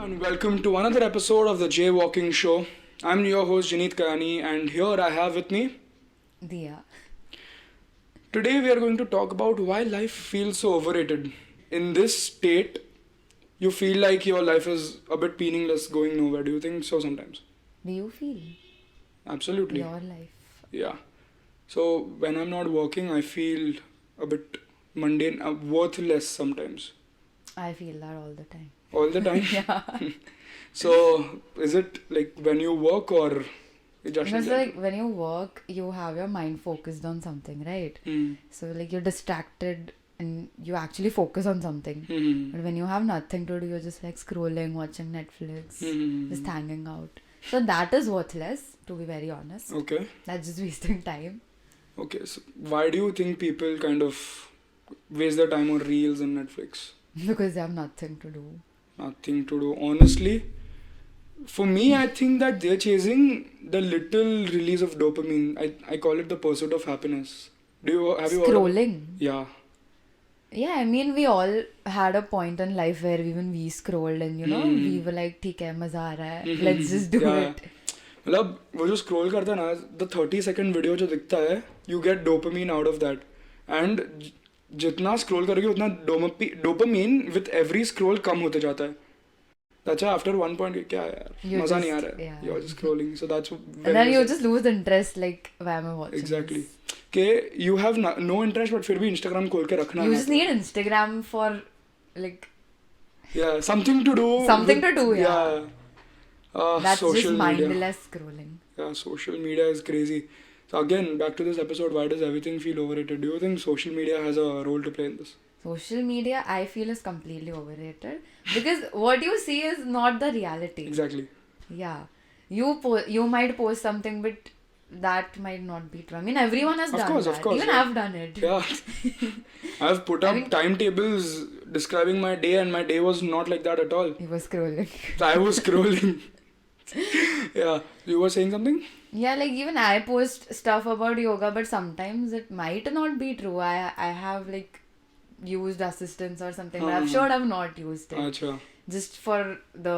and welcome to another episode of the Jaywalking Show. I'm your host Janeet Kayani, and here I have with me Diya. Today we are going to talk about why life feels so overrated. In this state, you feel like your life is a bit meaningless, going nowhere. Do you think so sometimes? Do you feel Absolutely. your life? Yeah. So when I'm not working, I feel a bit mundane, worthless sometimes. I feel that all the time. All the time? Yeah. So is it like when you work or it just Because in like general? when you work, you have your mind focused on something, right? Hmm. So like you're distracted and you actually focus on something. Hmm. But when you have nothing to do, you're just like scrolling, watching Netflix, Hmm. just hanging out. So that is worthless, to be very honest. Okay. That's just wasting time. Okay. So why do you think people kind of waste their time on reels and Netflix? Because they have nothing to do. Nothing to do. Honestly, for me, I think that they're chasing the little release of dopamine. I call it the pursuit of happiness. Have you heard of- Scrolling. Yeah. Yeah, I mean, we all had a point in life where even we scrolled and, we were like, ठीक है, मजा आ रहा है, let's just do Yeah. it. मतलब वो जो scroll करता है ना द 30-second वीडियो जो दिखता है you get dopamine out of that and जितना स्क्रॉल करोगे उतना डोपामीन विद एवरी स्क्रॉल कम होते जाता है that's why after one point क्या है यार You मजा just- नहीं आ रहा है yeah. You are just scrolling so that's And then you just lose interest, like, why am I watching exactly this? कि you have no interest but फिर भी इंस्टाग्राम खोल के रखना You है just need Instagram for, like, yeah something to do Something to do, yeah. That's social just media. mindless scrolling. Yeah, social media is crazy. So again, back to this episode, why does everything feel overrated? Do you think social media has a role to play in this? Social media, I feel, is completely overrated. Because what you see is not the reality. Exactly. Yeah. You might post something, but that might not be true. I mean, everyone has Of done course, that. of course, Even yeah. I've done it. Yeah. I've put I up mean- timetables describing my day, and my day was not like that at all. He was scrolling. So I was scrolling. Yeah. You were saying something? Yeah, like even I post stuff about yoga, but sometimes it might not be true. I have like used assistance or something, but I'm Uh-huh. sure I've not used it. Acha. Just for the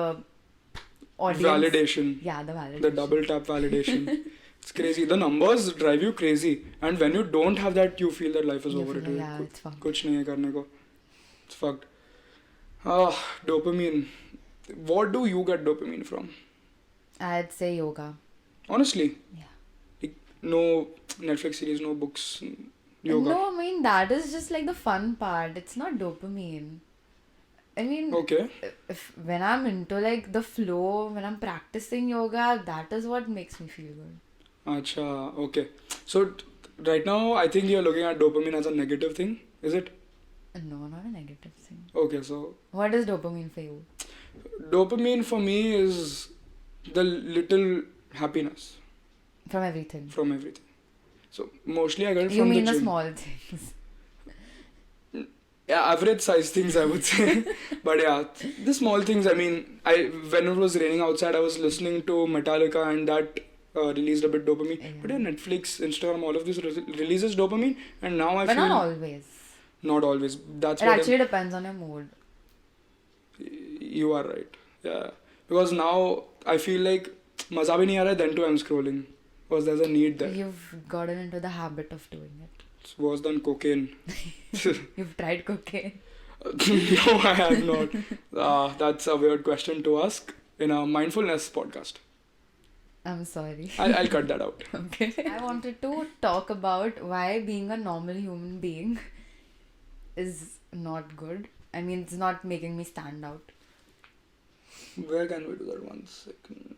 audience. Validation. Yeah, the validation. The double tap validation. It's crazy. The numbers drive you crazy. And when you don't have that, you feel that life is You feel overrated. like, yeah, it's fucked. कुछ नहीं है करने को. It's fucked. Dopamine. What do you get dopamine from? I'd say yoga. Honestly. Yeah. Like, no Netflix series, no books, yoga. No, I mean that is just like the fun part. It's not dopamine. I mean, Okay. if when I'm into like the flow, when I'm practicing yoga, that is what makes me feel good. Acha, okay. So right now, I think you're looking at dopamine as a negative thing. Is it? No, not a negative thing. Okay, so What is dopamine for you? dopamine for me is the little happiness From everything. from everything. So mostly I get it You from mean the the gym. small things. Yeah, average size things I would say. But yeah, the small things. I mean, when it was raining outside, I was listening to Metallica, and that released a bit dopamine. Yeah. But yeah, Netflix, Instagram, all of this releases dopamine, and now I But feel not always. not always. That's It what actually depends on your mood. you are right. Yeah, because now I feel like maza bhi nahi aa raha hai, then too I'm scrolling because there's a need there. You've gotten into the habit of doing it. It's worse than cocaine. You've tried cocaine. No, I have not. That's a weird question to ask in a mindfulness podcast. I'm sorry. I'll cut that out. Okay. I wanted to talk about why being a normal human being is not good. I mean, it's not making me stand out. Where can we do that? 1 second.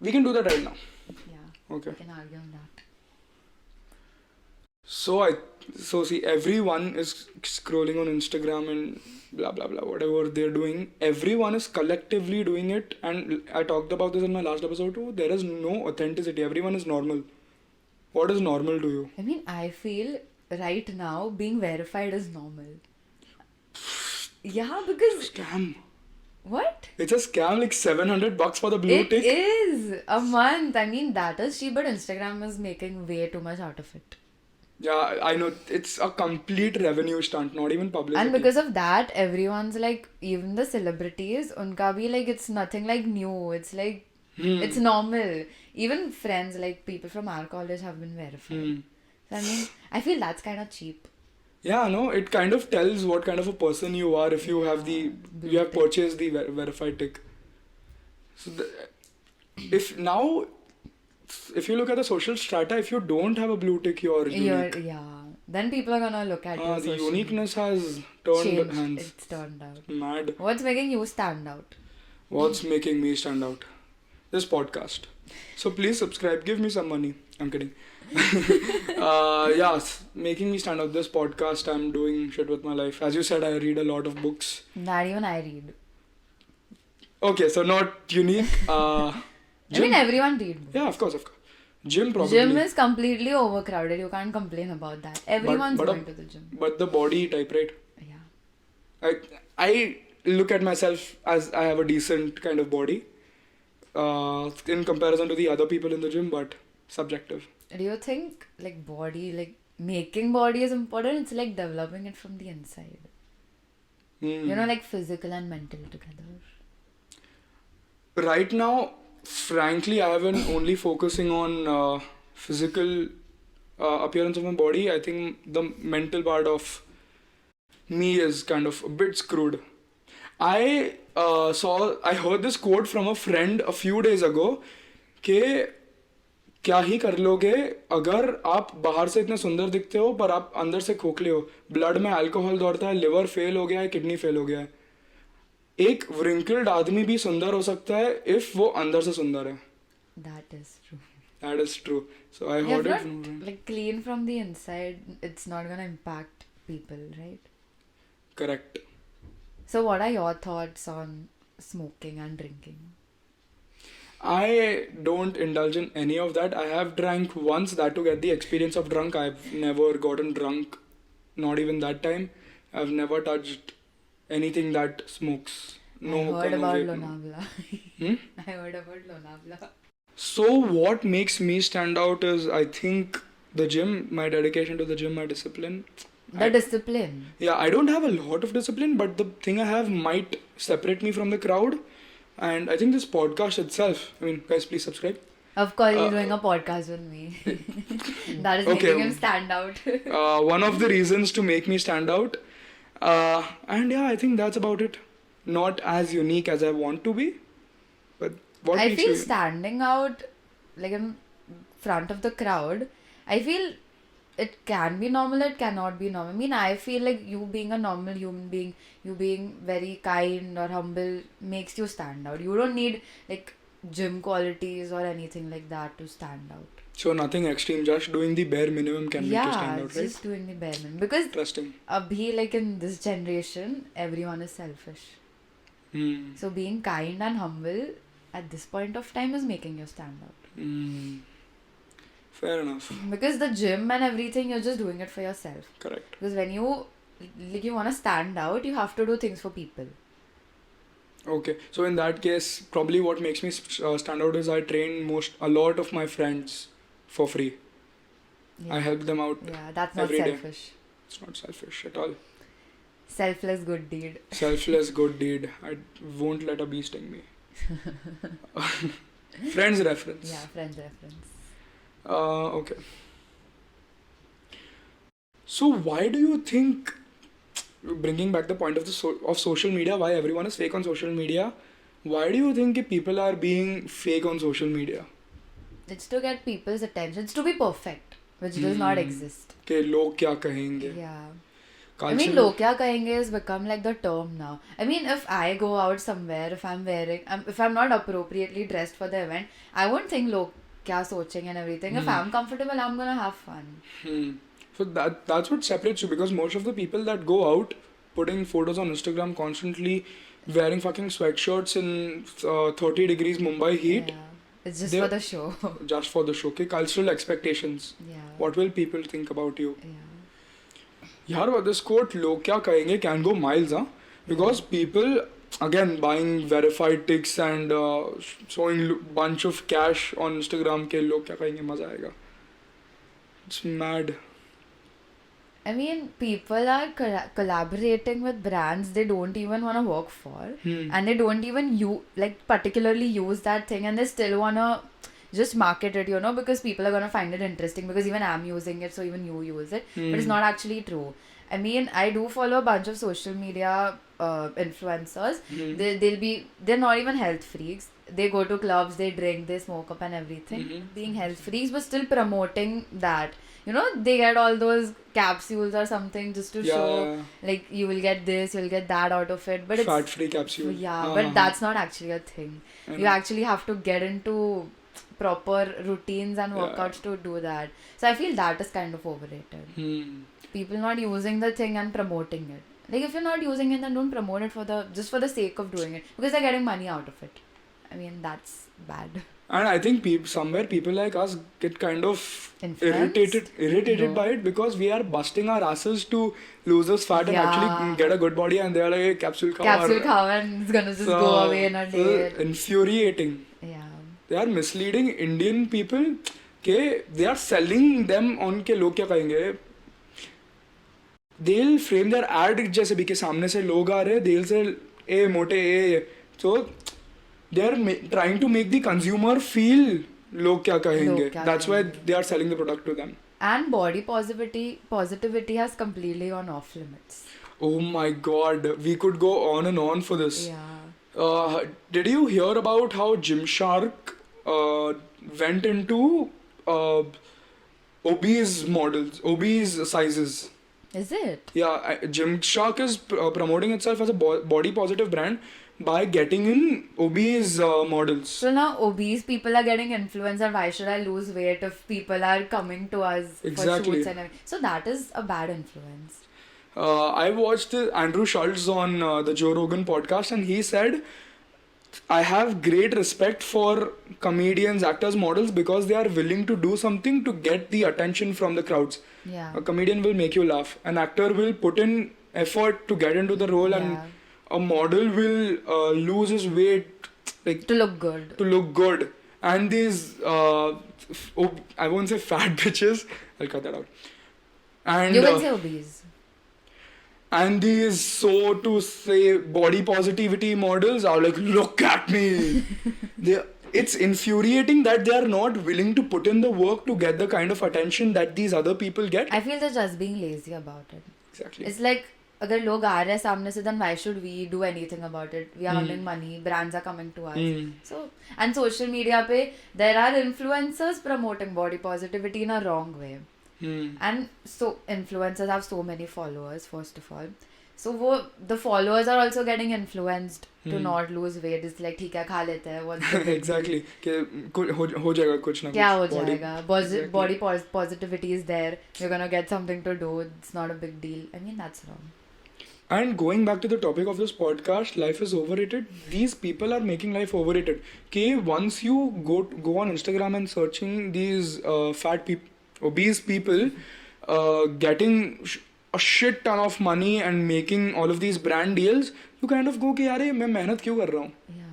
We can do that right now. Yeah, Okay. we can argue on that. So see, everyone is scrolling on Instagram and blah blah blah, whatever they're doing. Everyone is collectively doing it, and I talked about this in my last episode too. There is no authenticity. Everyone is normal. What is normal to you? I mean, I feel right now being verified is normal. Yeah, because Scam. what? It's a scam, like $700 for the blue It tick. is a month. I mean, that is cheap, but Instagram is making way too much out of it. Yeah, I know. It's a complete revenue stunt, not even publicity. And because of that, everyone's like, even the celebrities, unka bhi like, it's nothing like new. It's like, it's normal. Even friends, like people from our college have been verified. So I mean, I feel that's kind of cheap. Yeah, no, it kind of tells what kind of a person you are if you have the blue you have tick. purchased the verified tick. So if now if you look at the social strata, if you don't have a blue tick, you're unique. Yeah. Then people are gonna look at your The social uniqueness has turned changed. hands. It's turned out. Mad. What's making you stand out? What's making me stand out? This podcast. So please subscribe. Give me some money. I'm kidding. Yes, making me stand out. This podcast, I'm doing shit with my life. As you said, I read a lot of books. Not even I read. Okay, so not unique. I mean, everyone read books. Yeah, of course. Gym probably. Gym is completely overcrowded. You can't complain about that. Everyone's going to the gym. But the body type, right? Yeah. I look at myself as I have a decent kind of body in comparison to the other people in the gym, but subjective. Do you think like body, like making body is important? It's like developing it from the inside. You know, like physical and mental together. Right now, frankly, I have been only focusing on physical appearance of my body. I think the mental part of me is kind of a bit screwed. I heard this quote from a friend a few days ago कि क्या ही कर लोगे अगर आप बाहर से इतने सुंदर दिखते हो पर आप अंदर से खोखले हो, ब्लड में अल्कोहल दौड़ता है, लिवर फेल हो गया है, किडनी फेल हो गया है. एक wrinkled आदमी भी सुंदर हो सकता है if वो अंदर से सुंदर है. That is true. That is true. So I heard it from a friend. Like clean from the inside, it's not gonna impact people, right? Correct. So what are your thoughts on smoking and drinking? I don't indulge in any of that. I have drank once, that to get the experience of drunk. I've never gotten drunk, not even that time. I've never touched anything that smokes. No, I heard about vape, no. Lonavala. I heard about Lonavala. So what makes me stand out is, I think, the gym, my dedication to the gym, my discipline. Discipline. Yeah, I don't have a lot of discipline, but the thing I have might separate me from the crowd. And I think this podcast itself, I mean, guys, please subscribe. Of course, he's doing a podcast with me. That is making him stand out. One of the reasons to make me stand out. And yeah, I think that's about it. Not as unique as I want to be. But what I makes feel you... standing out, like in front of the crowd, I feel it can be normal, it cannot be normal. I mean, I feel like you being a normal human being, you being very kind or humble makes you stand out. You don't need like gym qualities or anything like that to stand out. So nothing extreme, just doing the bare minimum can make you stand out, right? Just doing the bare minimum. Because Interesting. abhi, like in this generation, everyone is selfish. So being kind and humble at this point of time is making you stand out. Fair enough. Because the gym and everything, you're just doing it for yourself. Correct. Because when you want to stand out, you have to do things for people. Okay, so in that case, probably what makes me stand out is I train a lot of my friends for free. Yeah. I help them out. Yeah, that's not every day. selfish. It's not selfish at all. Selfless good deed. Selfless good deed. I won't let a bee sting me. Friends reference. Yeah, friends reference. Okay. So why do you think, bringing back the point of of social media, why everyone is fake on social media, why do you think people are being fake on social media? It's to get people's attention. It's to be perfect, which does not exist. Okay, log kya kahenge? Yeah. Culture. I mean, log kya kahenge has become like the term now. I mean, if I go out somewhere, if I'm not appropriately dressed for the event, I won't think log kya sochenge and everything. If I'm comfortable, I'm gonna have fun. So that's what separates you, because most of the people that go out putting photos on Instagram constantly, wearing fucking sweatshirts in 30 degrees Mumbai heat. Yeah. It's just for the show. Just for the show. Okay, cultural expectations. Yeah. What will people think about you? Yeah. Yaar, this quote, log kya kahenge, can go miles, huh? Because people, again, buying verified ticks and showing bunch of cash on Instagram, ke log kya kahenge, maza aayega. It's mad. I mean, people are collaborating with brands they don't even want to work for, and they don't even particularly use that thing, and they still want to just market it, because people are going to find it interesting, because even I'm using it, so even you use it, but it's not actually true. I mean, I do follow a bunch of social media influencers. They're not even health freaks. They go to clubs, they drink, they smoke up and everything, being health freaks, but still promoting that. They get all those capsules or something just to show, like, you will get this, you'll get that out of it. But it's fat-free capsule. Yeah, but that's not actually a thing. You actually have to get into proper routines and workouts to do that. So I feel that is kind of overrated. People not using the thing and promoting it. Like, if you're not using it, then don't promote it just for the sake of doing it, because they're getting money out of it. I mean, that's bad. And I think people like us get kind of irritated by it, because we are busting our asses to lose this fat and actually get a good body, and they're like, hey, capsule khao and it's gonna just go away in a day. Infuriating. Yeah. They are misleading Indian people. They are selling them on के लोग क्या कहेंगे. They'll frame their ad जैसे भी के सामने से लोग आ रहे, they'll say ए मोटे so they're trying to make the consumer feel लोग क्या कहेंगे. That's why they are selling the product to them. And body positivity has completely gone off limits. Oh my god, we could go on and on for this. Yeah. Did you hear about how Gymshark went into obese sizes? Is it? Yeah, Gymshark is promoting itself as a body positive brand by getting in obese models. So now obese people are getting influenced, and why should I lose weight if people are coming to us for shoots and everything? So that is a bad influence. I watched Andrew Schultz on the Joe Rogan podcast, and he said, I have great respect for comedians, actors, models, because they are willing to do something to get the attention from the crowds. Yeah. A comedian will make you laugh. An actor will put in effort to get into the role, and a model will lose his weight to look good. And these I won't say fat bitches, I'll cut that out. And you can say obese. And these, so to say, body positivity models are like, look at me. It's infuriating that they are not willing to put in the work to get the kind of attention that these other people get. I feel they're just being lazy about it. Exactly. It's like, अगर लोग आ रहे हैं सामने से, then why should we do anything about it? We are earning money, brands are coming to us. So, and social media pe, there are influencers promoting body positivity in a wrong way. And so influencers have so many followers, first of all. So the followers are also getting influenced to not lose weight. It's like, ठीक है, खा लेते हैं. What's the exactly. हो जाएगा कुछ ना कुछ. क्या हो जाएगा? Body positivity is there. You're gonna get something to do. It's not a big deal. I mean, that's wrong. And going back to the topic of this podcast, life is overrated. These people are making life overrated. Once you go on Instagram and searching these obese people getting a shit ton of money and making all of these brand deals, you kind of go कि यार मैं मेहनत क्यों कर रहा हूँ?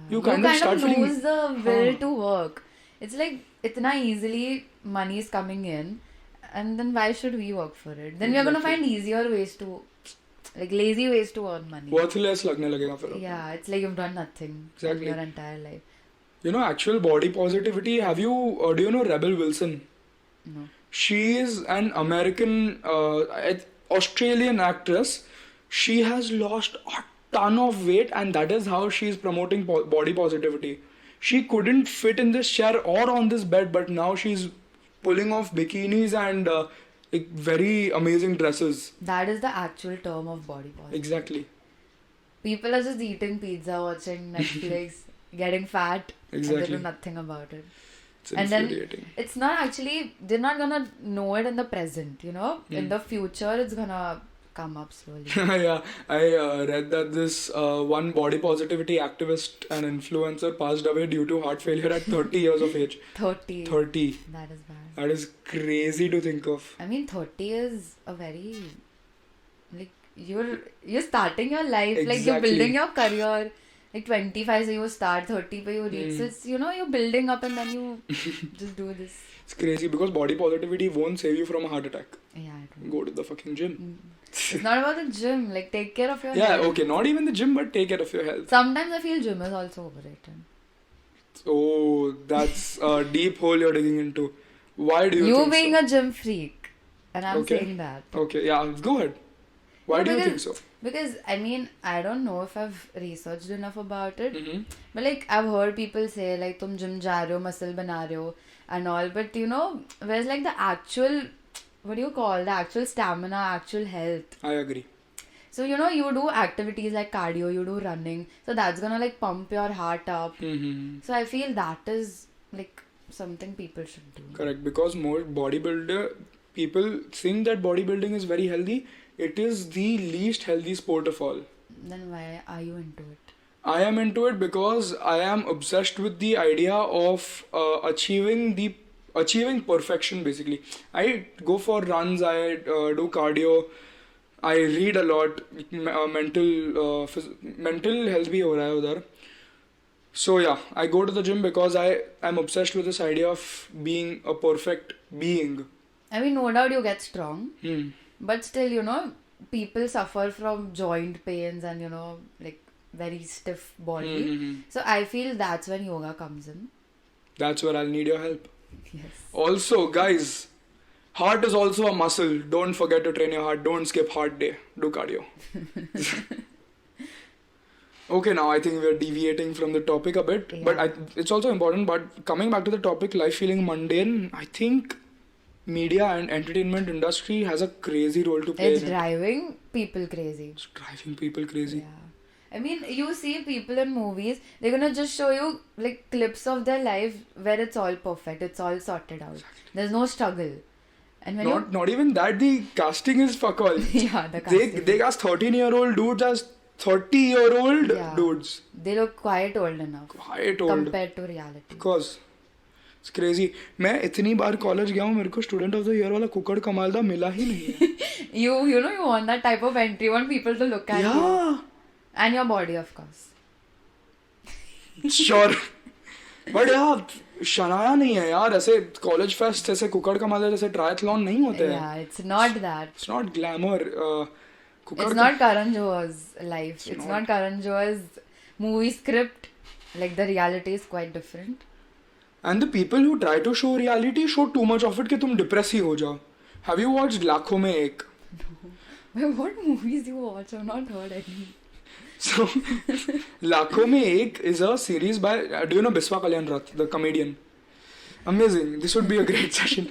You kind of start lose the will to work. It's like इतना easily money is coming in, and then why should we work for it? Then we are gonna find easier ways to, like, lazy ways to earn money. Worthless लगने लगेगा फिर. Yeah, it's like you've done nothing in your entire life. You know, actual body positivity. Do you know Rebel Wilson? No. She is an American, Australian actress. She has lost a ton of weight, and that is how she is promoting body positivity. She couldn't fit in this chair or on this bed, but now she's pulling off bikinis and like very amazing dresses. That is the actual term of body positivity. Exactly. People are just eating pizza, watching Netflix, getting fat, and they do nothing about it. And then it's not actually, they're not gonna know it in the present, in the future it's gonna come up slowly. Yeah, I read that this one body positivity activist and influencer passed away due to heart failure at 30 years of age. 30. That is bad. That is crazy to think of. I mean, 30 is a very, like, you're starting your life, like, you're building your career. like 25 so you start, 30 but you reach. So it's, you know, you're building up and then you just do this. It's crazy because body positivity won't save you from a heart attack. Yeah, I don't know. Go to the fucking gym. It's not about the gym. Like, take care of your Yeah, health. okay, not even the gym, but take care of your health. Sometimes I feel gym is also overrated. Oh, that's a deep hole you're digging into. Why do you You think being so? a gym freak, and I'm Okay. saying that. Okay, yeah, go ahead. Why No, do you think because- so? Because, I mean, I don't know if I've researched enough about it. Mm-hmm. But, like, I've heard people say, like, tum gym ja rahe ho, muscle bana rahe ho, and all. But, you know, where's, like, the actual, what do you call, the actual stamina, actual health. I agree. So, you know, you do activities like cardio, you do running. So, that's gonna, like, pump your heart up. Mm-hmm. So, I feel that is, like, something people should do. Correct, because more people think that bodybuilding is very healthy. It is the least healthy sport of all. Then why are you into it? I am into it because I am obsessed with the idea of achieving perfection. Basically, I go for runs. I do cardio. I read a lot. Mental health भी हो रहा है उधर. So yeah, I go to the gym because I am obsessed with this idea of being a perfect being. I mean, no doubt you get strong. Hmm. But still, you know, people suffer from joint pains and, you know, like very stiff body. Mm-hmm. So I feel that's when yoga comes in. That's where I'll need your help. Yes. Also, guys, heart is also a muscle. Don't forget to train your heart. Don't skip heart day. Do cardio. Okay, now I think we're deviating from the topic a bit. Yeah. But it's also important. But coming back to the topic, life feeling mundane, I think media and entertainment industry has a crazy role to play It's in it. driving people crazy. It's driving people crazy. Yeah. I mean, you see people in movies, they're gonna just show you like clips of their life where it's all perfect, it's all sorted out. There's no struggle. And when Not even that, the casting is fuck all. yeah, the casting. They cast 13-year-old dudes as 30-year-old Yeah. dudes. They look quite old enough Quite old. compared to reality. Because it's crazy. मैं इतनी बार college गया हूँ, मेरे को student of the year वाला कुकड़ कमालदा मिला ही नहीं है. You know, you want that type of entry, you want people to look at you. Yeah. And your body, of course. Sure. But यार शनाया नहीं है यार. ऐसे कॉलेज फेस्ट ऐसे कुकड़ कमालदा जैसे ट्रायथलॉन नहीं होते हैं. Yeah, it's not that. It's not glamour. It's not Karan Johar's life. It's not Karan Johar's movie script. Like, the reality is quite different. And the people who try to show reality show too much of it कि तुम depress ही हो जाओ. Have you watched लाखों में एक? Wait, what movies you watch? I've not heard any. So, लाखों में एक is a series by, do you know Biswa Kalyan Rath, the comedian? Amazing. This would be a great session.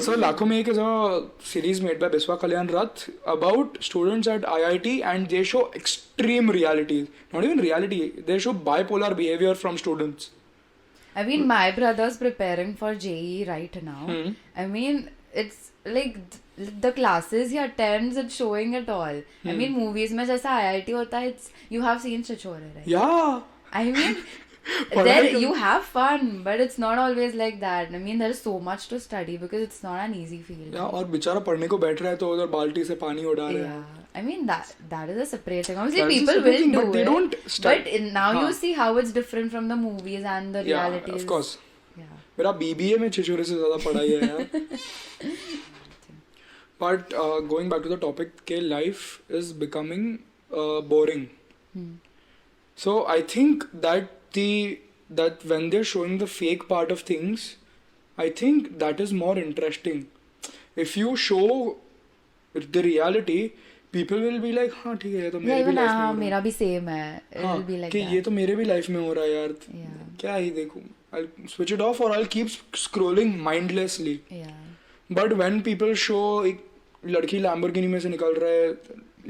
So, लाखों में एक is a series made by Biswa Kalyan Rath about students at IIT, and they show extreme reality. Not even reality. They show bipolar behavior from students. I mean, my brother's preparing for JEE right now. I mean, it's like the classes he attends, it's showing it all. I mean, movies में जैसा IIT होता है, it's you have seen Chichore, right? Yeah. I mean, there you have fun, but it's not always like that. I mean, there's so much to study because it's not an easy field. Yeah, और बेचारा पढ़ने को बैठ रहा है तो उधर बाल्टी से पानी उड़ा रहा है. Yeah. I mean, that is a separate thing. Obviously, That is a people separate will thing, do but they it. don't study. But now you see how it's different from the movies and the reality. Yeah, of course. Yeah. मेरा BBA में छिछोरे से ज़्यादा पढ़ाई है यार. But going back to the topic, के life is becoming boring. So I think that when they're showing the fake part of things, I think that is more interesting. If you show the reality, people will be like, हाँ ठीक है ये तो Yeah, मेरे भी even life में हो रहा है. मेरा भी same है. It will be like कि that. ये तो मेरे भी life में हो रहा है यार. Yeah. क्या ही देखूं. I'll switch it off or I'll keep scrolling mindlessly. Yeah. But when people show एक लड़की Lamborghini में से निकल रहा है,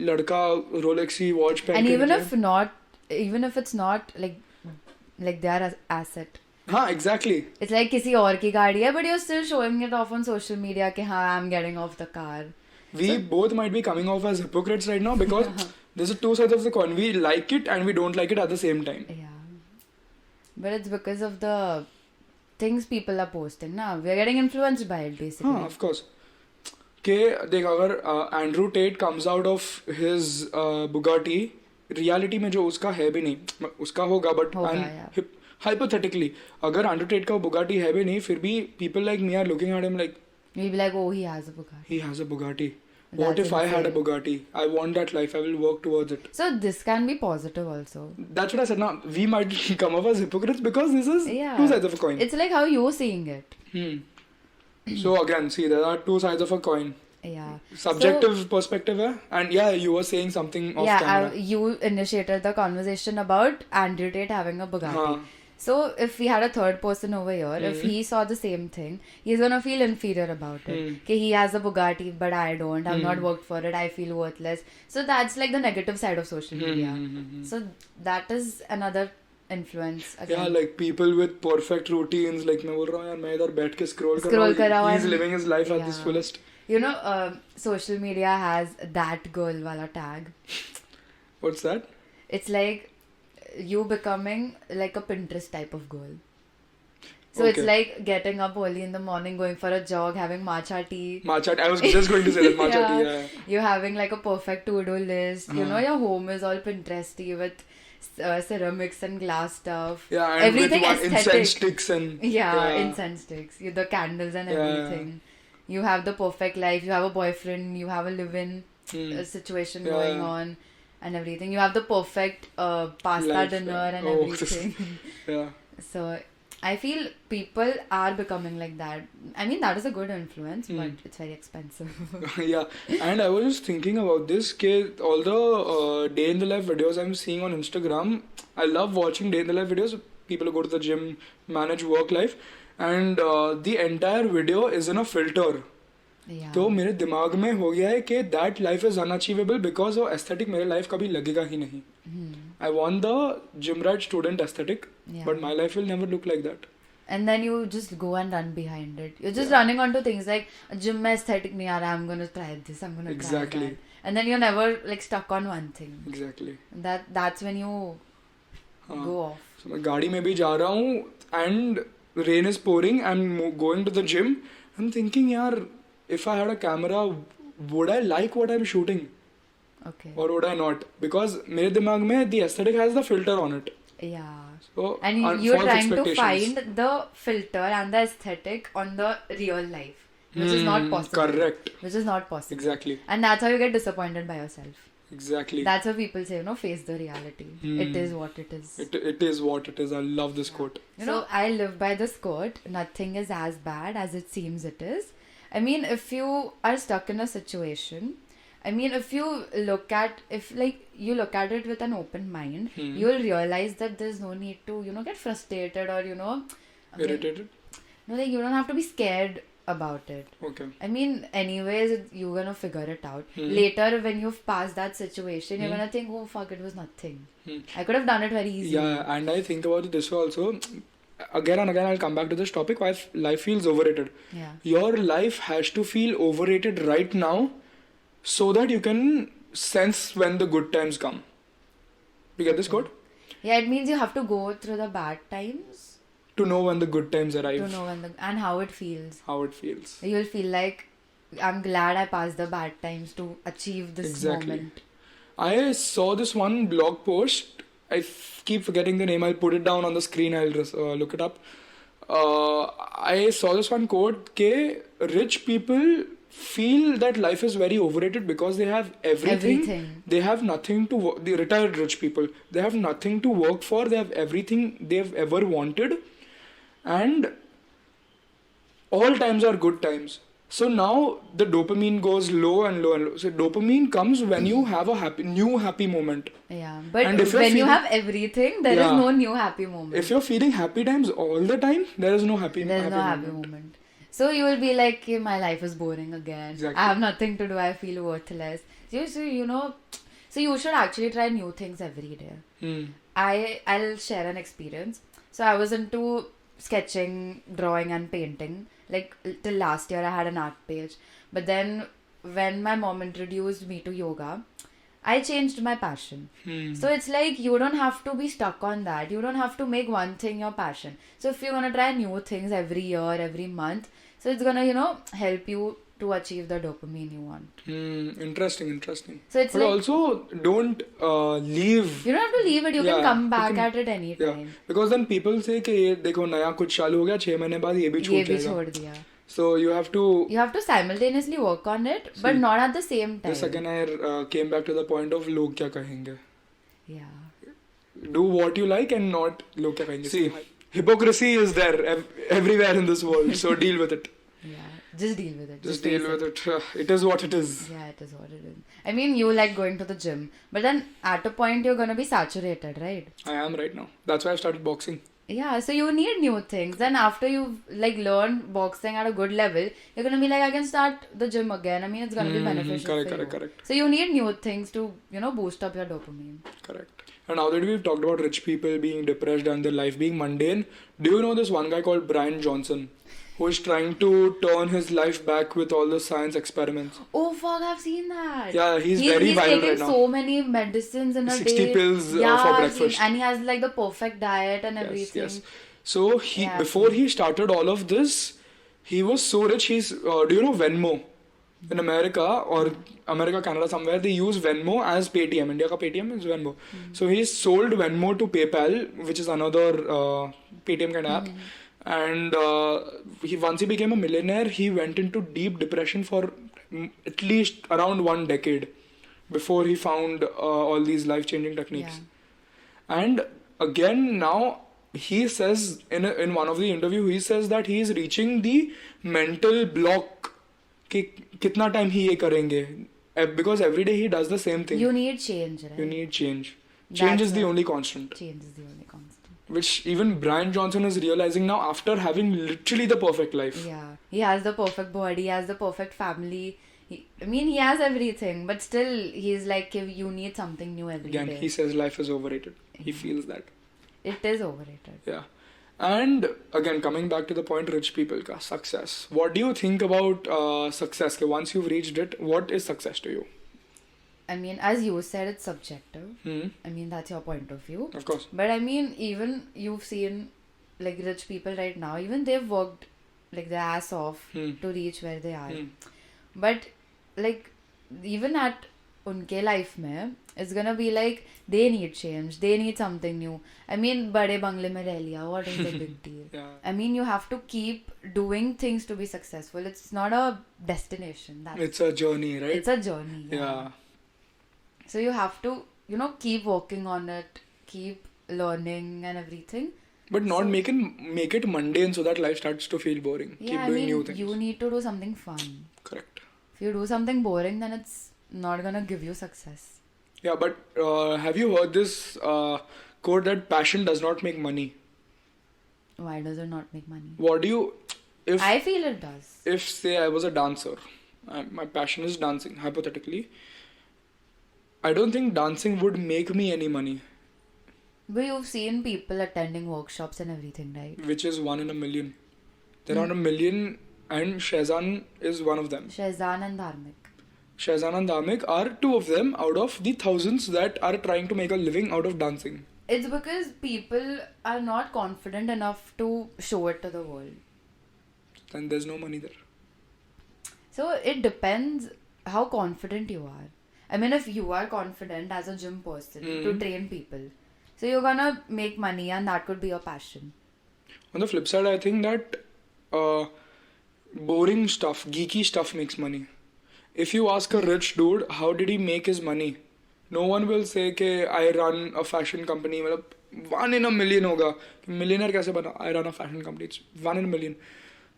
लड़का Rolex की watch पहन And के even निकला even if it's not like their asset. हाँ, exactly. It's like किसी और की गाड़ी है, but you're still showing it off on social media कि हाँ, I'm getting off the car. We both might be coming off as hypocrites right now because there's two sides of the coin. We like it and we don't like it at the same time. Yeah. But it's because of the things people are posting now. We're getting influenced by it basically. हाँ, of course. कि देख अगर Andrew Tate comes out of his Bugatti reality में जो उसका है भी नहीं, उसका होगा बट hypothetically अगर अंडरटेड का बुगाटी है भी नहीं, फिर भी people like me are looking at him like You'll be like, oh, he has a Bugatti. he has a Bugatti. That's What if I had a insane. Bugatti? I want that life. I will work towards it. So this can be positive also. That's what I said. Now we might come off as hypocrites because this is two sides of a coin. It's like how you're seeing it. So again, see, there are two sides of a coin. Yeah. Subjective perspective hai? And yeah, you were saying something off camera. You initiated the conversation about Andrew Tate having a Bugatti. So if we had a third person over here, if he saw the same thing, he's gonna feel inferior about it. Okay, he has a Bugatti, but I don't. I've not worked for it. I feel worthless. So that's like the negative side of social media. So that is another influence. Again. Yeah, like people with perfect routines. Like मैं बोल रहा हूँ यार, मैं इधर बैठ के scroll कर रहा हूँ. He's living his life at his fullest. You know, social media has that girl wala tag. What's that? It's like you becoming like a Pinterest type of girl. So Okay. it's like getting up early in the morning, going for a jog, having matcha tea. Matcha tea. I was just going to say that matcha tea. Yeah. You're having like a perfect to-do list. You know, your home is all Pinteresty with ceramics and glass stuff. Yeah, and everything with aesthetic. incense sticks and Incense sticks. The candles and everything. You have the perfect life. You have a boyfriend. You have a live-in situation going on. And everything. You have the perfect pasta life, dinner and oh, everything. Yeah. So I feel people are becoming like that. I mean, that is a good influence, but it's very expensive. Yeah, and I was just thinking about this. All the day in the life videos I'm seeing on Instagram, I love watching day in the life videos. People who go to the gym, manage work life, and the entire video is in a filter. Yeah. तो मेरे दिमाग में हो गया है कि that life is unachievable because वो aesthetic मेरे life कभी लगेगा ही नहीं. I want the gym rat student aesthetic, but my life will never look like that. And then you just go and run behind it. You're just running onto things like gym में aesthetic नहीं आ रहा, I'm gonna try this, I'm gonna try that. And then you're never like stuck on one thing. Exactly. That's when you go off. So मैं गाड़ी में भी जा रहा हूँ and rain is pouring. I'm going to the gym. I'm thinking यार, if I had a camera, would I like what I'm shooting? Okay. Or would I not? Because मेरे दिमाग में the aesthetic has the filter on it. Yeah. So, and you're trying to find the filter and the aesthetic on the real life, which is not possible. Correct. Which is not possible. Exactly. And that's how you get disappointed by yourself. Exactly. That's what people say, face the reality. It is what it is. It is what it is. I love this quote. So I live by this quote, nothing is as bad as it seems it is. I mean, if you are stuck in a situation, I mean, if you look at it with an open mind, you'll realize that there's no need to, get frustrated or, irritated? No, like you don't have to be scared about it. Okay. I mean, anyways, you're gonna figure it out. Later, when you've passed that situation, you're gonna think, oh fuck, it was nothing. I could have done it very easily. Yeah, and I think about it this way also. Again and again, I'll come back to this topic why life feels overrated. Yeah. Your life has to feel overrated right now so that you can sense when the good times come. You get this quote? Yeah, it means you have to go through the bad times to know when the good times arrive. To know and how it feels. How it feels. You'll feel like, I'm glad I passed the bad times to achieve this moment. I saw this one blog post. I keep forgetting the name. I'll put it down on the screen. I'll just look it up. I saw this one quote that rich people feel that life is very overrated because they have everything. They have nothing to work. The retired rich people, they have nothing to work for. They have everything they've ever wanted. And all times are good times. So now the dopamine goes low and low and low. So dopamine comes when you have a new happy moment. Yeah, but when you have everything, there is no new happy moment. If you're feeling happy times all the time, there is no happy moment. So you will be like, my life is boring again. Exactly. I have nothing to do. I feel worthless. So you should actually try new things every day. I'll share an experience. So I was into sketching, drawing and painting. Like till last year I had an art page. But then when my mom introduced me to yoga, I changed my passion. So it's like you don't have to be stuck on that. You don't have to make one thing your passion. So if you're going to try new things every year, every month, so it's going to, help you to achieve the dopamine you want. Interesting. So it's But like also don't leave. you don't have to leave it. You Yeah, can come you back can- at it any Yeah, time. because then people say कि ये देखो नया कुछ चालू हो गया 6 महीने बाद ये भी ये छूट भी जाएगा. छोड़ दिया. So you have to. You have to simultaneously work on it, but not at the same time. Just again I came back to the point of लोग क्या कहेंगे. Yeah. Do what you like and not लोग क्या कहेंगे. See, hypocrisy is there everywhere in this world, so deal with it. Yeah. Just deal with it. Just deal with it. It is what it is. Yeah, it is what it is. I mean, you like going to the gym, but then at a point you're gonna be saturated, right? I am right now. That's why I started boxing. Yeah, so you need new things. Then after you've like learned boxing at a good level, you're gonna be like, I can start the gym again. I mean, it's gonna be beneficial for you. Correct. So you need new things to, boost up your dopamine. Correct. And now that we've talked about rich people being depressed and their life being mundane, do you know this one guy called Bryan Johnson, who is trying to turn his life back with all the science experiments? Oh fuck, I've seen that. Yeah, he's very viral taking right now. so many medicines in a 60 day. pills for I've breakfast. seen, and he has like the perfect diet and everything. Yes. So before he started all of this, he was so rich. He's do you know Venmo? In America or America, Canada, somewhere they use Venmo as Paytm. India ka Paytm is Venmo. So he sold Venmo to PayPal, which is another Paytm kind of app. And once he became a millionaire, he went into deep depression for at least around 1 decade before he found all these life-changing techniques. Yeah. And again, now he says in one of the interview, he says that he is reaching the mental block. कि कितना time ही ये करेंगे, because every day he does the same thing. You need change, right? You need change. Change is the only constant. Change is the only constant. Which even Bryan Johnson is realizing now after having literally the perfect life. Yeah, he has the perfect body, he has the perfect family. He has everything, but still he's like, you need something new every day. Again, he says life is overrated. He feels that. It is overrated. Yeah. And again, coming back to the point, rich people ka success. What do you think about success? Once you've reached it, what is success to you? I mean, as you said, it's subjective. Hmm. I mean, that's your point of view. Of course. But I mean, even you've seen like rich people right now, even they've worked like their ass off to reach where they are. But like even at unke life mein, it's gonna be like they need change, they need something new. I mean, bade bangle mein reh liya, what is the big deal? Yeah. I mean, you have to keep doing things to be successful. It's not a destination. It's a journey, right? It's a journey. Yeah. So you have to, keep working on it, keep learning and everything. But not make it mundane so that life starts to feel boring. Yeah, Keep doing new things. you need to do something fun. Correct. If you do something boring, then it's not gonna give you success. Yeah, but have you heard this quote that passion does not make money? Why does it not make money? What do you... I feel it does. If, say, I was a dancer, my passion is dancing, hypothetically, I don't think dancing would make me any money. But you've seen people attending workshops and everything, right? Which is 1 in a million. There are a million, and Shahzan is one of them. Shahzan and Dharmik. Shahzan and Dhamik are 2 of them out of the thousands that are trying to make a living out of dancing. It's because people are not confident enough to show it to the world. Then there's no money there. So it depends how confident you are. I mean, if you are confident as a gym person to train people, so you're gonna make money and that could be your passion. On the flip side, I think that boring stuff, geeky stuff makes money. If you ask a rich dude, how did he make his money? No one will say कि I run a fashion company. मतलब 1 in a million होगा. Millionaire कैसे बना? I run a fashion company. It's 1 in a million.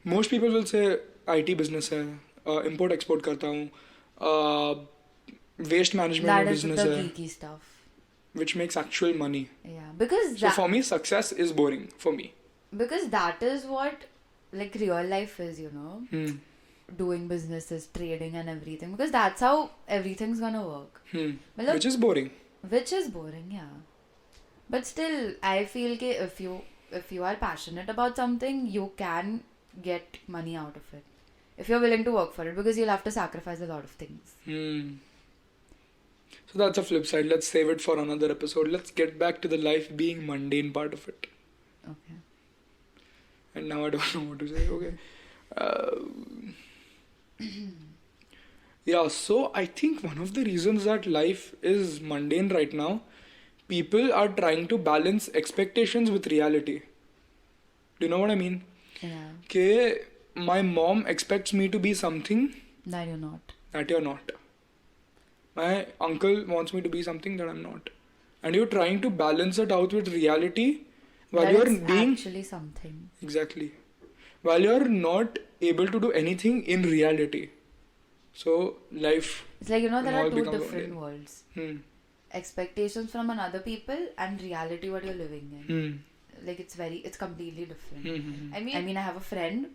Most people will say IT business है, import export करता हूँ, waste management business That is है, the geeky stuff. which makes actual money. Yeah, because So for me, success is boring for me. Because that is what like real life is, doing businesses, trading and everything. Because that's how everything's gonna work. Which is boring. Which is boring, yeah. But still, I feel that if you are passionate about something, you can get money out of it. If you're willing to work for it, because you'll have to sacrifice a lot of things. So that's a flip side. Let's save it for another episode. Let's get back to the life being mundane part of it. Okay. And now I don't know what to say. Okay. Yeah, so I think one of the reasons that life is mundane right now, people are trying to balance expectations with reality. Do you know what I mean? Yeah. Okay, my mom expects me to be something That you're not. that you're not. My uncle wants me to be something that I'm not. And you're trying to balance it out with reality while That you're it's being. actually something. Exactly. While you're not able to do anything in reality. So life It's like, there all are two becomes different mundane. worlds. Hmm. Expectations from another people and reality what you're living in. Like it's completely different. I mean, I have a friend.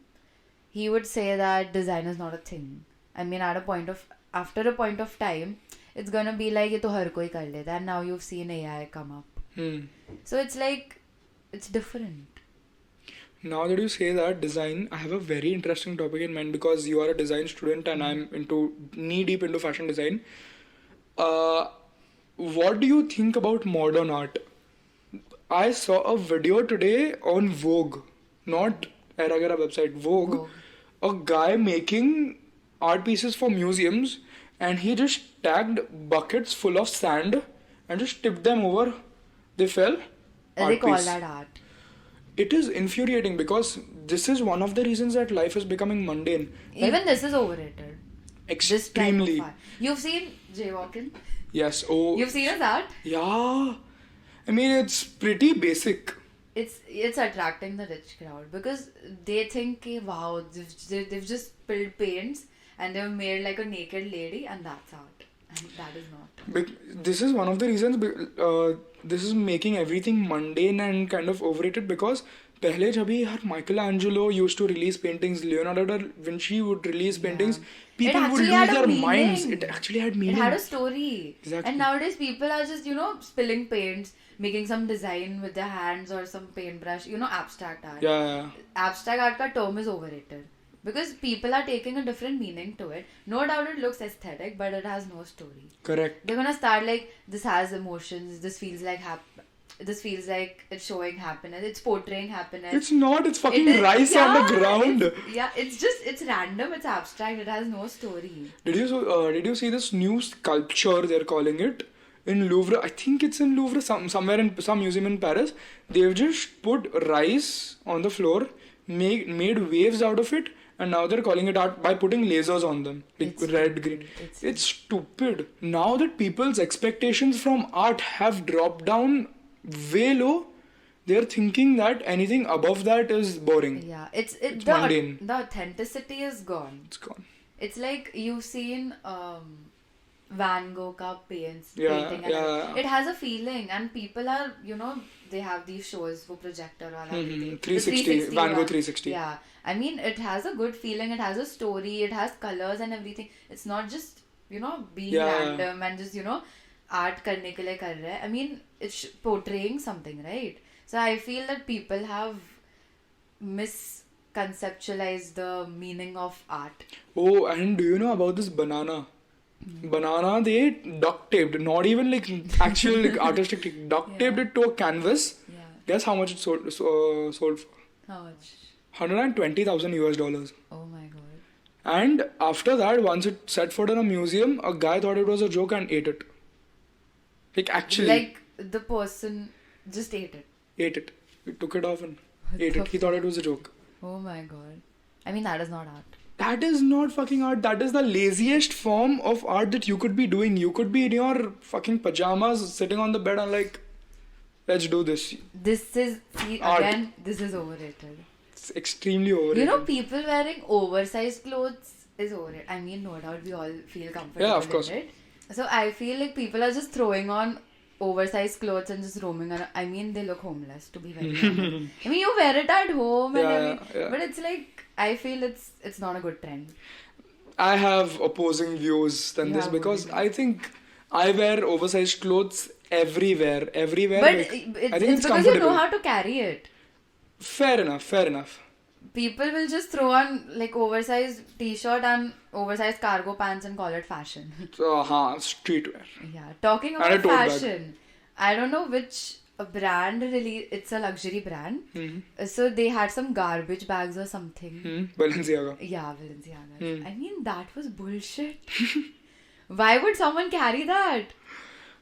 He would say that design is not a thing. I mean, after a point of time, it's gonna be like ये तो हर कोई कर लेता है. And now you've seen AI come up. So it's like it's different. Now that you say that design, I have a very interesting topic in mind because you are a design student and I'm knee deep into fashion design. What do you think about modern art? I saw a video today on Vogue, not Eragara website, Vogue. A guy making art pieces for museums and he just tagged buckets full of sand and just tipped them over. They fell. They call that art. It is infuriating because this is one of the reasons that life is becoming mundane. Even this is overrated. Extremely. This type of art. You've seen jaywalking? Yes. Oh. You've seen his art? Yeah. I mean, it's pretty basic. It's attracting the rich crowd because they think, wow, they've just spilled paints and they've made like a naked lady and that's art. And that is not. This is one of the reasons this is making everything mundane and kind of overrated because पहले जब भी Michelangelo used to release paintings, Leonardo da Vinci would release paintings, people would lose their minds. It actually had meaning. It had a story. Exactly. And nowadays people are just, spilling paints, making some design with their hands or some paintbrush, abstract art. Yeah. Abstract art ka term is overrated. Because people are taking a different meaning to it. No doubt it looks aesthetic, but it has no story. Correct. They're gonna start like, this has emotions, this feels like it's showing happiness, it's portraying happiness. It's not, it's fucking rice on the ground. It's random, it's abstract, it has no story. Did you see this new sculpture, they're calling it? In Louvre, I think it's in Louvre, somewhere in some museum in Paris. They've just put rice on the floor, made waves out of it, and now they're calling it art by putting lasers on them, like red, green. It's stupid. Now that people's expectations from art have dropped down way low, they're thinking that anything above that is boring. Yeah, it's mundane. The authenticity is gone. It's gone. It's like you've seen Van Gogh ka painting. Yeah. It has a feeling, and people are, they have these shows for projector wala 360, Van Gogh 360. Yeah, I mean, it has a good feeling, it has a story, it has colors and everything. It's not just, being random and just, art karne ke liye kar raha hai. I mean, it's portraying something, right? So I feel that people have misconceptualized the meaning of art. Oh, and do you know about this banana? Banana, they duct taped, not even like actual like artistic, duct taped it to a canvas. Yeah. Guess how much it sold for? How much? $120,000. Oh my god. And after that, once it set foot in a museum, a guy thought it was a joke and ate it. Like actually. Like the person just ate it. Ate it. He took it off and ate it. He thought it was a joke. Oh my god. I mean, that is not art. That is not fucking art. That is the laziest form of art that you could be doing. You could be in your fucking pajamas sitting on the bed and like, let's do this. This is, again, this is overrated. It's extremely overrated. People wearing oversized clothes is overrated. I mean, no doubt we all feel comfortable Yeah, of course. in it. So I feel like people are just throwing on oversized clothes and just roaming around. I mean, they look homeless, to be very honest. I mean, you wear it at home and everything. But it's like, I feel it's not a good trend. I have opposing views than this because I think I wear oversized clothes everywhere. But I think it's because you know how to carry it. Fair enough. People will just throw on like oversized t-shirt and oversized cargo pants and call it fashion. So, streetwear. Yeah, talking about fashion, I don't know which a brand release. It's a luxury brand. Mm-hmm. So they had some garbage bags or something. Balenciaga. Yeah, Balenciaga. I mean, that was bullshit. Why would someone carry that?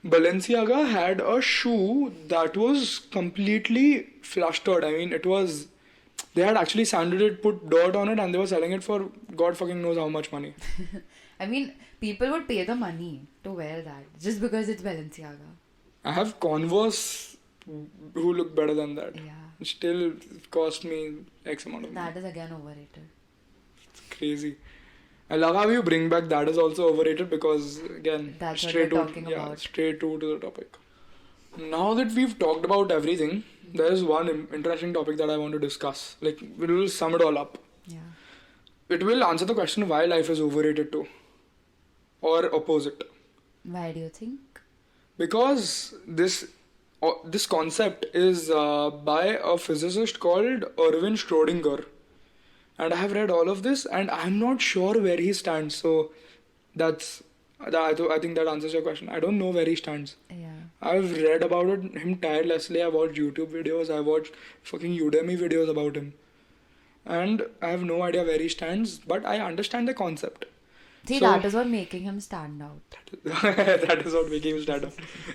Balenciaga had a shoe that was completely flustered. I mean, it was. They had actually sanded it, put dirt on it, and they were selling it for God fucking knows how much money. I mean, people would pay the money to wear that just because it's Balenciaga. I have Converse who look better than that. Yeah. Still cost me X amount of money. That is again overrated. It's crazy. I love how you bring back that is also overrated because again, That's what straight we're to talking yeah, about. straight to the topic. Now that we've talked about everything, there is one interesting topic that I want to discuss. Like we will sum it all up. Yeah. It will answer the question why life is overrated too, or opposite. Why do you think? Because this concept is by a physicist called Erwin Schrodinger, and I have read all of this, and I'm not sure where he stands. So I think that answers your question. I don't know where he stands. Yeah. I've read about him tirelessly. I watched YouTube videos. I watched fucking Udemy videos about him, and I have no idea where he stands. But I understand the concept. See, So- that is what making him stand out. That is what making him stand up.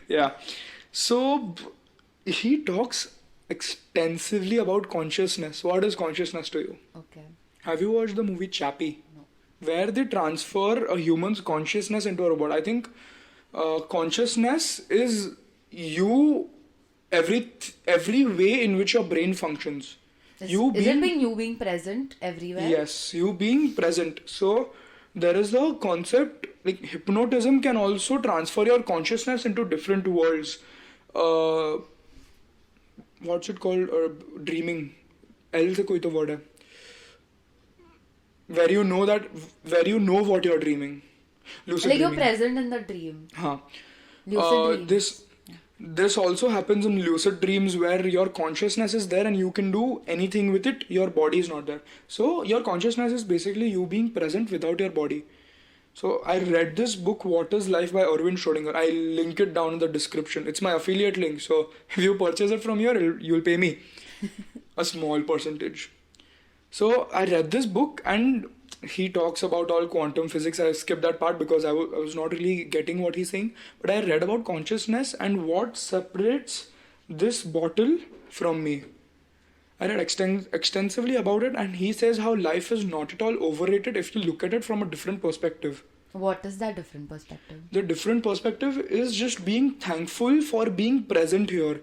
Yeah. So he talks extensively about consciousness. What is consciousness to you? Okay. Have you watched the movie Chappie? No. Where they transfer a human's consciousness into a robot. I think consciousness is you every way in which your brain functions. Is You it being you being present everywhere? Yes, you being present. So there is a concept like hypnotism can also transfer your consciousness into different worlds. What's it called? Dreaming. L से कोई तो word है. Where you know what you're dreaming. Lucid Like you're dreaming. present in the dream. Huh. Lucid dreams. This also happens in lucid dreams where your consciousness is there and you can do anything with it. Your body is not there. So your consciousness is basically you being present without your body. So I read this book, What is Life by Erwin Schrodinger. I link it down in the description. It's my affiliate link. So if you purchase it from here, you'll pay me a small percentage. So I read this book and he talks about all quantum physics. I skipped that part because I was not really getting what he's saying. But I read about consciousness and what separates this bottle from me. I read extensively about it, and he says how life is not at all overrated if you look at it from a different perspective. What is that different perspective? The different perspective is just being thankful for being present here.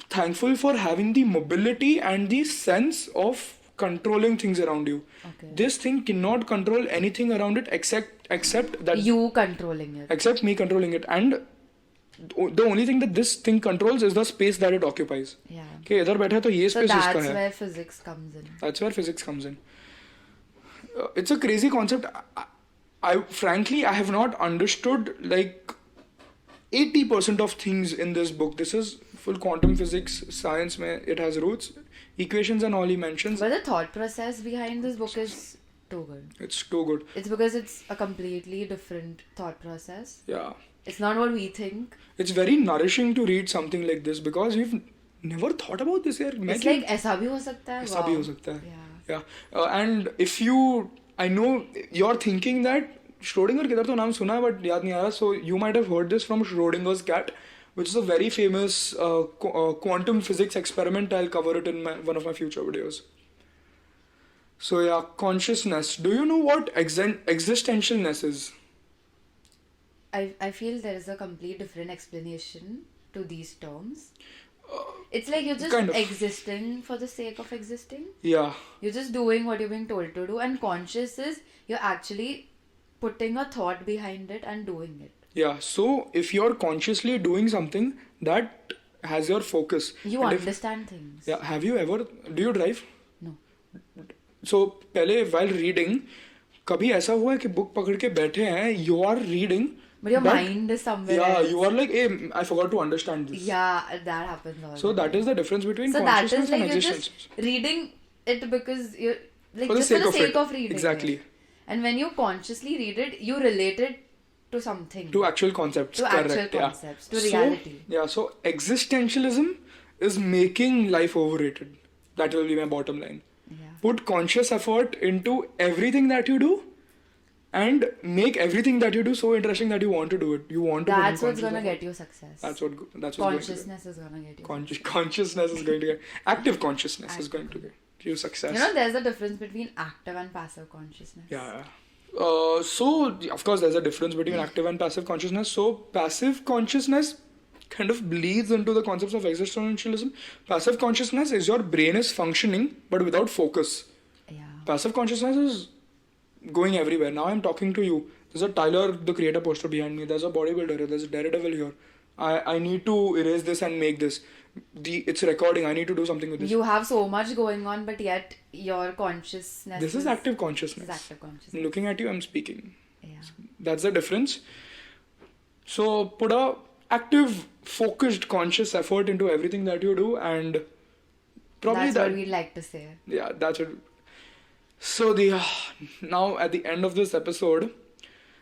Thankful for having the mobility and the sense of controlling things around you. Okay. This thing cannot control anything around it except that You controlling it. except me controlling it, and the only thing that this thing controls is the space that it occupies. Yeah. Okay, इधर बैठा है तो ये So space इसका that's है. where physics comes in. That's where physics comes in. It's a crazy concept. I frankly I have not understood like 80% of things in this book. This is full quantum physics science. It has roots, equations, and all he mentions. But the thought process behind this book is too good. It's too good. It's because it's a completely different thought process. Yeah, It's not what we think. it's very nourishing to read something like this because we've never thought about this here. It's like ऐसा भी हो सकता है. ऐसा भी हो सकता है. Yeah. Yeah, and if you, I know you're thinking that Schrodinger किधर तो नाम सुना है but याद नहीं आ रहा. So you might have heard this from Schrodinger's cat, which is a very famous quantum physics experiment. I'll cover it in one of my future videos. So yeah, consciousness. Do you know what existentialness is? I feel there is a complete different explanation to these terms. It's like you're just kind of. existing for the sake of existing. Yeah. You're just doing what you're being told to do, and conscious is you're actually putting a thought behind it and doing it. Yeah, so if you're consciously doing something that has your focus. You and understand things. Yeah, have you ever, do you drive? No. So पहले while reading, कभी ऐसा हुआ है कि book पकड़ के बैठे हैं, you are reading. But your mind is somewhere Yeah, else. you are like, hey, I forgot to understand this. Yeah, that happens all So the that time. is the difference between So that consciousness is like and you're existence. just reading it because you're like For the just for sake the of sake it. of reading Exactly. it. And when you consciously read it, you relate it to something. To actual concepts. To Correct. actual Yeah. concepts, to reality. So existentialism is making life overrated. That will be my bottom line. Yeah. Put conscious effort into everything that you do and make everything that you do so interesting that you want to do it. You want to put in That's what's conscious gonna effort. get you success. That's what's Consciousness is gonna get you. going to get. Consciousness is going to get. Active consciousness is going to get you success. You know, there's a difference between active and passive consciousness. Yeah. So of course there's a difference between active and passive consciousness. So passive consciousness kind of bleeds into the concepts of existentialism. Passive consciousness is your brain is functioning but without focus. Yeah. Passive consciousness is going everywhere. Now I'm talking to you. There's a Tyler, the creator poster behind me. There's a bodybuilder here. There's a Daredevil here. I need to erase this and make this. It's recording. I need to do something with this. You have so much going on, but yet your consciousness. This is active consciousness. This is active consciousness. Looking at you, I'm speaking. Yeah. That's the difference. So put a active, focused, conscious effort into everything that you do, and probably That's what we'd like to say. Yeah, that's it. So now at the end of this episode,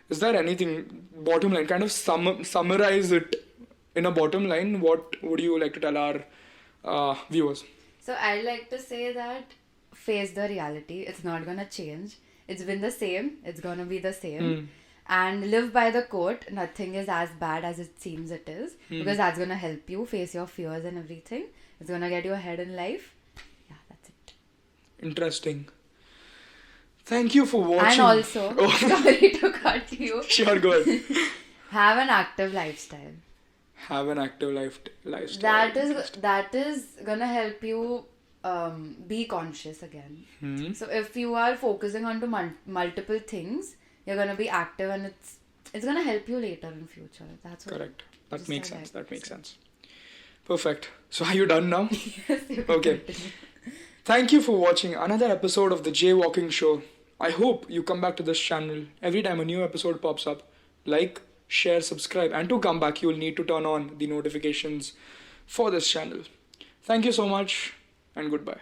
is there anything bottom line? Kind of summarize it in a bottom line. What would you like to tell our viewers? So I'd like to say that face the reality. It's not gonna change. It's been the same. It's gonna be the same. And live by the quote, nothing is as bad as it seems it is. Because that's gonna help you face your fears and everything. It's gonna get you ahead in life. Yeah, that's it. Interesting. Thank you for watching. And also, sorry to cut you. Sure, go ahead. Have an active lifestyle. Have an active lifestyle. That is gonna help you be conscious again. So if you are focusing on to multiple things, you're gonna be active, and it's gonna help you later in future. That's what. Correct. That makes sense. That makes sense. Perfect. So are you done now? Yes. Okay. Thank you for watching another episode of the Jaywalking Show. I hope you come back to this channel every time a new episode pops up. Like, share, subscribe, and to come back, you will need to turn on the notifications for this channel. Thank you so much, and goodbye.